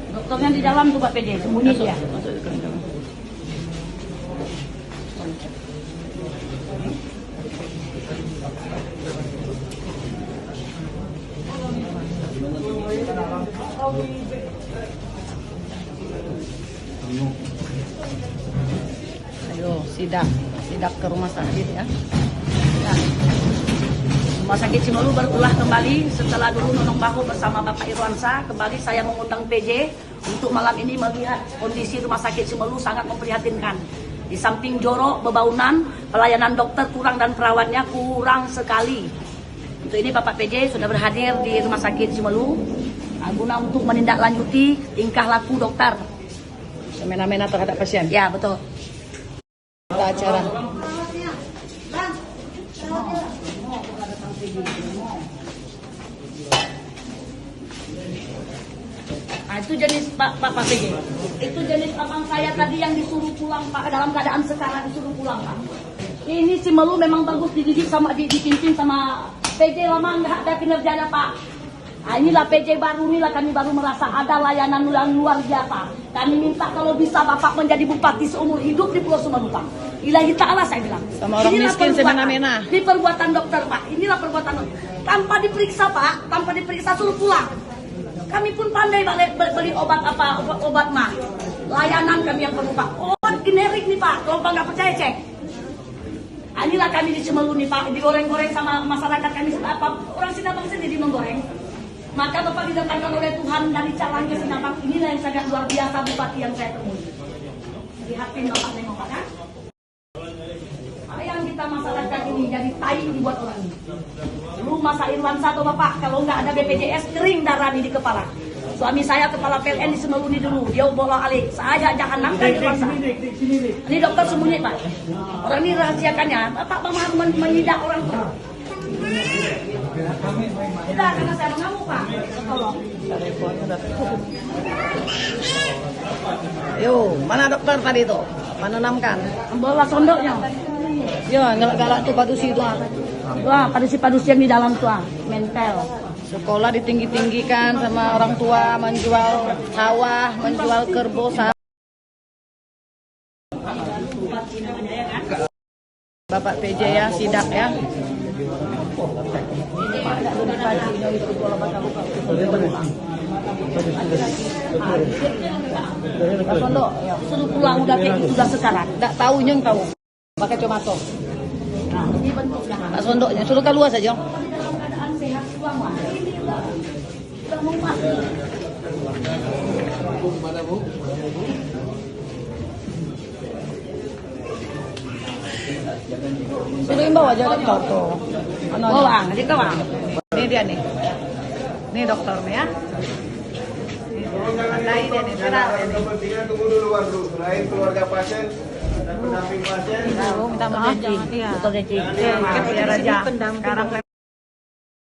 Dokternya di dalam tuh Pak PJ, sembunyi dia. Ayo, sidak ke rumah sakit ya. Rumah sakit Cimolu berulah kembali setelah dulu nonong bahu bersama Bapak Irwansa. Kembali saya mengundang PJ untuk malam ini melihat kondisi rumah sakit Cimolu sangat memprihatinkan. Di samping jorok, bebaunan, pelayanan dokter kurang dan perawatnya kurang sekali. Untuk ini Bapak PJ sudah berhadir di rumah sakit Cimolu guna untuk menindaklanjuti tingkah laku dokter. Semena-mena terhadap pasien. Ya, betul. Acara. Nah, itu jenis Pak PJ. Itu jenis abang saya tadi yang disuruh pulang Pak, dalam keadaan sekarang disuruh pulang Pak. Ini Cimolu memang bagus dididik sama dipimpin sama PJ lama nggak ada kinerjanya Pak. Nah, inilah PJ baru, inilah kami baru merasa ada layanan yang luar biasa. Kami minta kalau bisa Bapak menjadi bupati seumur hidup di Pulau Sumbawa Pak. Ilahi ta'ala saya bilang. Sama orang inilah miskin semena-mena. Ini perbuatan dokter Pak, inilah perbuatan dokter. Tanpa diperiksa Pak, tanpa diperiksa suruh pulang. Kami pun pandai beli obat apa, obat mah. Layanan kami yang perlu Pak. Obat generik nih Pak, kalau Pak nggak percaya cek. Nah, inilah kami di Cimolu nih Pak, digoreng-goreng sama masyarakat kami. Apa orang Sinabang sendiri menggoreng. Maka Bapak didatangkan oleh Tuhan dari calonnya Sinabang. Inilah yang sangat luar biasa bupati yang saya temui. Lihatin Bapak nengok Pak kan? Apa yang kita masyarakat ini jadi tai dibuat orang ini. Lu masa Irwansa atau Bapak kalau nggak ada BPJS kering darah di kepala. Suami saya kepala PLN di Semeluni dulu, dia bola alik. Saya jahanam kan Irwansa. Ini dokter sembunyi Pak. Orang ini rahasiakannya. Bapak menyidak orang tua. Tidak, karena saya mengamuk Pak. Tolong. Yo, mana dokter tadi tuh? Menenamkan. Bola sondoknya. Yo, galak-galak tuh padusi itu. Wah, padusi yang di dalam tuh, mental. Sekolah ditinggi-tinggikan sama orang tua, menjual sawah, menjual kerbau sawah. Bapak PJ ya, sidak ya. Pondok, suruh pulang udah sudah sekarang. Nggak tahu nyeng tahu. Pakai tomato. Nah, ini bentuknya. Pak Sondoknya suruh keluar saja. Dalam keadaan sehat pulang Pak. Ini udah mau mati. Suruh imbau aja dokter tuh. Bawang, jadi bawang. Ini dia nih. Ini dokternya ya. Pandai dia nih, benar dia nih. Kepentingan tunggu dulu baru. Selain keluarga pasien dan pendamping pasien. Minta maaf jangan. Iya. Betul, Cik. Biar aja. Sekarang